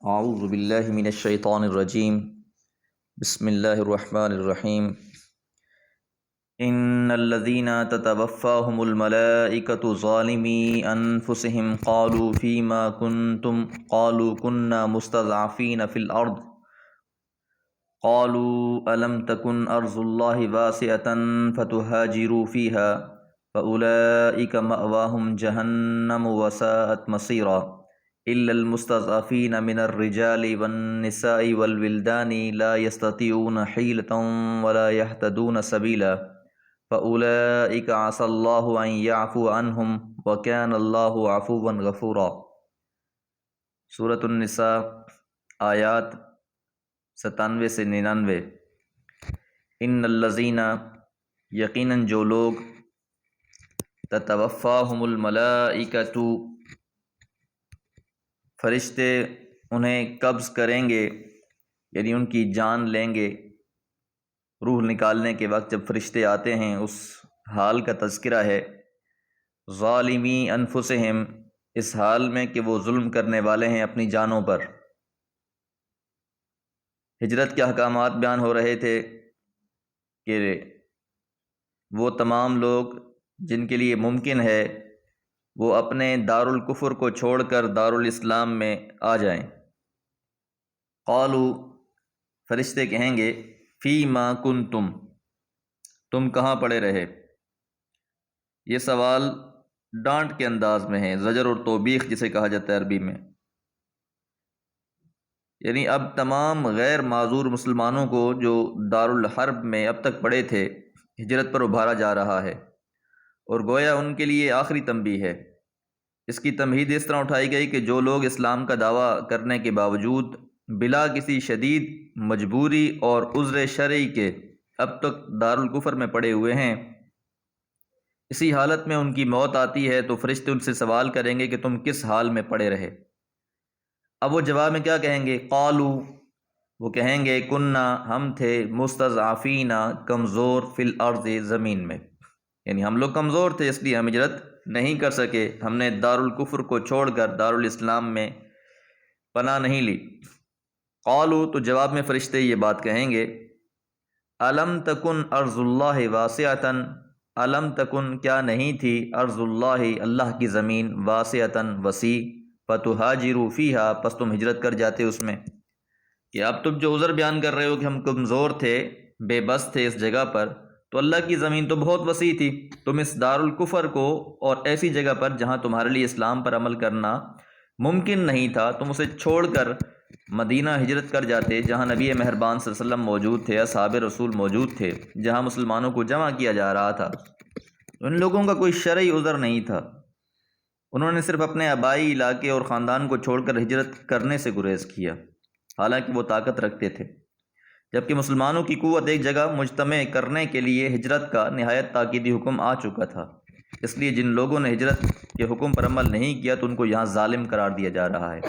اعوذ باللہ من الشیطان الرجیم بسم اللہ الرحمن الرحیم ان الذین تتوفاهم الملائکۃ ظالمی انفسهم قالوا فیما کنتم قالوا كنا مستضعفین فی الارض قالوا الم تکن ارض اللہ واسعۃ فتہاجروا فیہا فاولئک مأواہم جہنم وساءت مصیرا إلا المستضعفين من الرجال والنساء والولدان لا يستطيعون حيلة ولا يهتدون سبيلا فأولئك عسى الله أن يعفو عنهم وكان الله عفوا غفورا۔ سورۃ النساء آیات 97 سے 99۔ ان الذین، یقیناً جو لوگ، تتوفاہم الملائکۃ، فرشتے انہیں قبض کریں گے، یعنی ان کی جان لیں گے۔ روح نکالنے کے وقت جب فرشتے آتے ہیں اس حال کا تذکرہ ہے۔ ظالمی انفسہم، اس حال میں کہ وہ ظلم کرنے والے ہیں اپنی جانوں پر۔ ہجرت کے احکامات بیان ہو رہے تھے کہ وہ تمام لوگ جن کے لیے ممکن ہے وہ اپنے دارالکفر کو چھوڑ کر دارالاسلام میں آ جائیں۔ قالو، فرشتے کہیں گے، فی ما کنتم، تم کہاں پڑے رہے۔ یہ سوال ڈانٹ کے انداز میں ہے، زجر اور توبیخ جسے کہا جاتا ہے عربی میں۔ یعنی اب تمام غیر معذور مسلمانوں کو جو دارالحرب میں اب تک پڑے تھے، ہجرت پر ابھارا جا رہا ہے، اور گویا ان کے لیے آخری تنبیہ ہے۔ اس کی تمہید اس طرح اٹھائی گئی کہ جو لوگ اسلام کا دعویٰ کرنے کے باوجود بلا کسی شدید مجبوری اور عذر شرعی کے اب تک دارالکفر میں پڑے ہوئے ہیں، اسی حالت میں ان کی موت آتی ہے تو فرشتے ان سے سوال کریں گے کہ تم کس حال میں پڑے رہے۔ اب وہ جواب میں کیا کہیں گے؟ قالو، وہ کہیں گے، کننا، ہم تھے، مستضعفین، کمزور، فی الارض، زمین میں، یعنی ہم لوگ کمزور تھے اس لیے ہم ہجرت نہیں کر سکے، ہم نے دارالکفر کو چھوڑ کر دارالاسلام میں پناہ نہیں لی۔ قالو، تو جواب میں فرشتے یہ بات کہیں گے، الم تکن ارض اللہ واسعۃ، الم تکن، کیا نہیں تھی، ارض اللہ، اللہ کی زمین، واسعۃ، وسیع، فتہاجروا فیہا، پس تم ہجرت کر جاتے اس میں۔ کہ اب تم جو عذر بیان کر رہے ہو کہ ہم کمزور تھے، بے بس تھے اس جگہ پر، تو اللہ کی زمین تو بہت وسیع تھی، تم اس دارالکفر کو اور ایسی جگہ پر جہاں تمہارے لیے اسلام پر عمل کرنا ممکن نہیں تھا، تم اسے چھوڑ کر مدینہ ہجرت کر جاتے، جہاں نبی مہربان صلی اللہ علیہ وسلم موجود تھے، اصحاب رسول موجود تھے، جہاں مسلمانوں کو جمع کیا جا رہا تھا۔ ان لوگوں کا کوئی شرعی عذر نہیں تھا، انہوں نے صرف اپنے آبائی علاقے اور خاندان کو چھوڑ کر ہجرت کرنے سے گریز کیا، حالانکہ وہ طاقت رکھتے تھے۔ جبکہ مسلمانوں کی قوت ایک جگہ مجتمع کرنے کے لیے ہجرت کا نہایت تاکیدی حکم آ چکا تھا، اس لیے جن لوگوں نے ہجرت کے حکم پر عمل نہیں کیا تو ان کو یہاں ظالم قرار دیا جا رہا ہے۔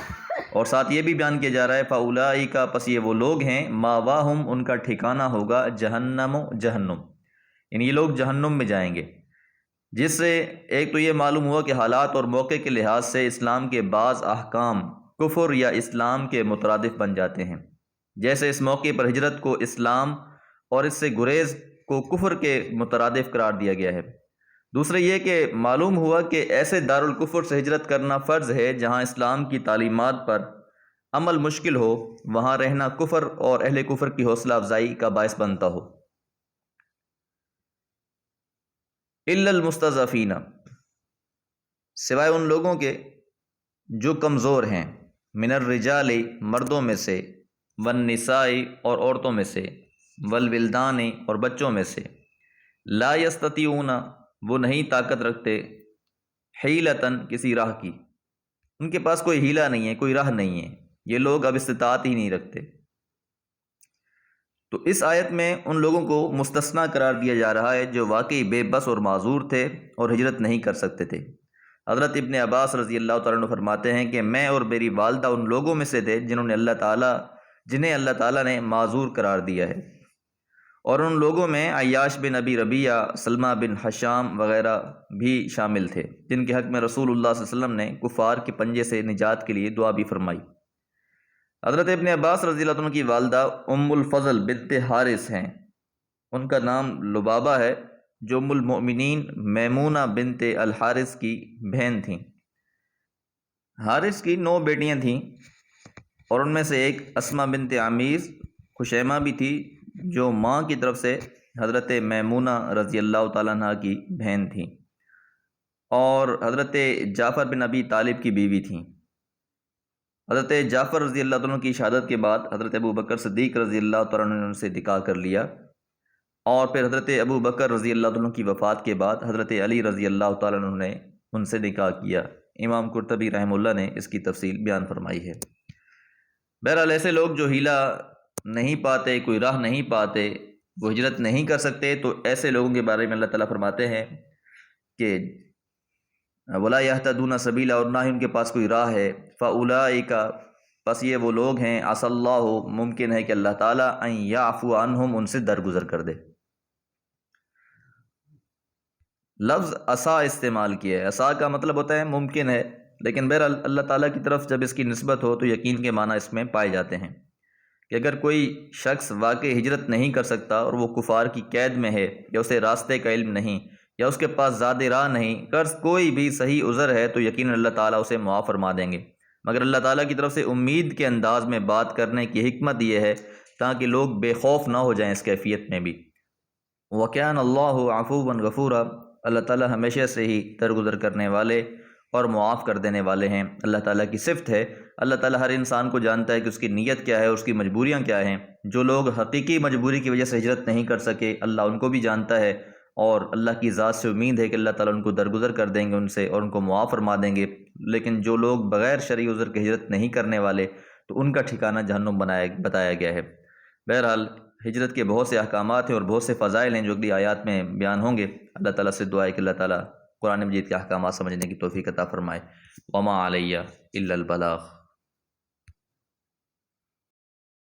اور ساتھ یہ بھی بیان کیا جا رہا ہے، فاولئک، پس یہ وہ لوگ ہیں، ماواہم، ان کا ٹھکانہ ہوگا، جہنم، جہنم، یعنی یہ لوگ جہنم میں جائیں گے۔ جس سے ایک تو یہ معلوم ہوا کہ حالات اور موقع کے لحاظ سے اسلام کے بعض احکام کفر یا اسلام کے مترادف بن جاتے ہیں، جیسے اس موقع پر ہجرت کو اسلام اور اس سے گریز کو کفر کے مترادف قرار دیا گیا ہے۔ دوسرے یہ کہ معلوم ہوا کہ ایسے دارالکفر سے ہجرت کرنا فرض ہے جہاں اسلام کی تعلیمات پر عمل مشکل ہو، وہاں رہنا کفر اور اہل کفر کی حوصلہ افزائی کا باعث بنتا ہو۔ الا المستضعفین، سوائے ان لوگوں کے جو کمزور ہیں، من الرجال، مردوں میں سے، والنساء، اور عورتوں میں سے، والولدان، اور بچوں میں سے، لا یستطیعون، وہ نہیں طاقت رکھتے، حیلتن، کسی راہ کی، ان کے پاس کوئی ہیلہ نہیں ہے، کوئی راہ نہیں ہے، یہ لوگ اب استطاعت ہی نہیں رکھتے۔ تو اس آیت میں ان لوگوں کو مستثنیٰ قرار دیا جا رہا ہے جو واقعی بے بس اور معذور تھے اور ہجرت نہیں کر سکتے تھے۔ حضرت ابن عباس رضی اللہ تعالیٰ عنہ فرماتے ہیں کہ میں اور میری والدہ ان لوگوں میں سے تھے جنہیں اللہ تعالیٰ نے معذور قرار دیا ہے، اور ان لوگوں میں عیاش بن ابی ربیعہ، سلمہ بن حشام وغیرہ بھی شامل تھے، جن کے حق میں رسول اللہ صلی اللہ علیہ وسلم نے کفار کے پنجے سے نجات کے لیے دعا بھی فرمائی۔ حضرت ابن عباس رضی اللہ عنہ کی والدہ ام الفضل بنت حارث ہیں، ان کا نام لبابہ ہے، جو ام المؤمنین میمونہ بنت الحارث کی بہن تھیں۔ حارث کی 9 بیٹیاں تھیں اور ان میں سے ایک اسماء بنت عمیس خشیمہ بھی تھی، جو ماں کی طرف سے حضرت میمونہ رضی اللہ تعالیٰ عنہ کی بہن تھیں، اور حضرت جعفر بن ابی طالب کی بیوی تھیں۔ حضرت جعفر رضی اللہ عنہ کی شہادت کے بعد حضرت ابو بکر صدیق رضی اللہ تعالیٰ عنہ نے ان سے نکاح کر لیا، اور پھر حضرت ابو بکر رضی اللہ عنہ کی وفات کے بعد حضرت علی رضی اللہ تعالیٰ عنہ نے ان سے نکاح کیا۔ امام قرطبی رحمہ اللہ نے اس کی تفصیل بیان فرمائی ہے۔ بہرحال ایسے لوگ جو حیلہ نہیں پاتے، کوئی راہ نہیں پاتے، وہ ہجرت نہیں کر سکتے، تو ایسے لوگوں کے بارے میں اللہ تعالیٰ فرماتے ہیں کہ وَلَا يَهْتَدُونَ سَبِيلًا، اور نہ ہی ان کے پاس کوئی راہ ہے، فَأُولَٰئِكَ، پس یہ وہ لوگ ہیں، عَسَى اللّٰهُ، ممکن ہے کہ اللہ تعالیٰ أَن يَعْفُوَ عَنْهُمْ، ان سے درگزر کر دے۔ لفظ عصا استعمال کیا ہے، عصا کا مطلب ہوتا ہے ممکن ہے، لیکن بہرحال اللہ تعالیٰ کی طرف جب اس کی نسبت ہو تو یقین کے معنی اس میں پائے جاتے ہیں کہ اگر کوئی شخص واقع ہجرت نہیں کر سکتا اور وہ کفار کی قید میں ہے، یا اسے راستے کا علم نہیں، یا اس کے پاس زیادہ راہ نہیں، اگر کوئی بھی صحیح عذر ہے تو یقین اللہ تعالیٰ اسے معاف فرما دیں گے، مگر اللہ تعالیٰ کی طرف سے امید کے انداز میں بات کرنے کی حکمت یہ ہے تاکہ لوگ بے خوف نہ ہو جائیں اس کیفیت میں بھی۔ وَكَانَ اللَّهُ عَفُوًّا غَفُورًا، اللہ تعالیٰ ہمیشہ سے ہی درگزر کرنے والے اور معاف کر دینے والے ہیں۔ اللہ تعالیٰ کی صفت ہے، اللہ تعالیٰ ہر انسان کو جانتا ہے کہ اس کی نیت کیا ہے، اس کی مجبوریاں کیا ہیں۔ جو لوگ حقیقی مجبوری کی وجہ سے ہجرت نہیں کر سکے، اللہ ان کو بھی جانتا ہے، اور اللہ کی ذات سے امید ہے کہ اللہ تعالیٰ ان کو درگزر کر دیں گے ان سے، اور ان کو معاف فرما دیں گے۔ لیکن جو لوگ بغیر شرعی عذر کے ہجرت نہیں کرنے والے، تو ان کا ٹھکانہ جہنم بتایا گیا ہے۔ بہرحال ہجرت کے بہت سے احکامات ہیں اور بہت سے فضائل ہیں جو اگلی آیات میں بیان ہوں گے۔ اللہ تعالیٰ سے دعا ہے کہ اللہ تعالیٰ قرآن مجید کے احکامات سمجھنے کی توفیق عطا فرمائے۔ وما علیہ الا البلاغ۔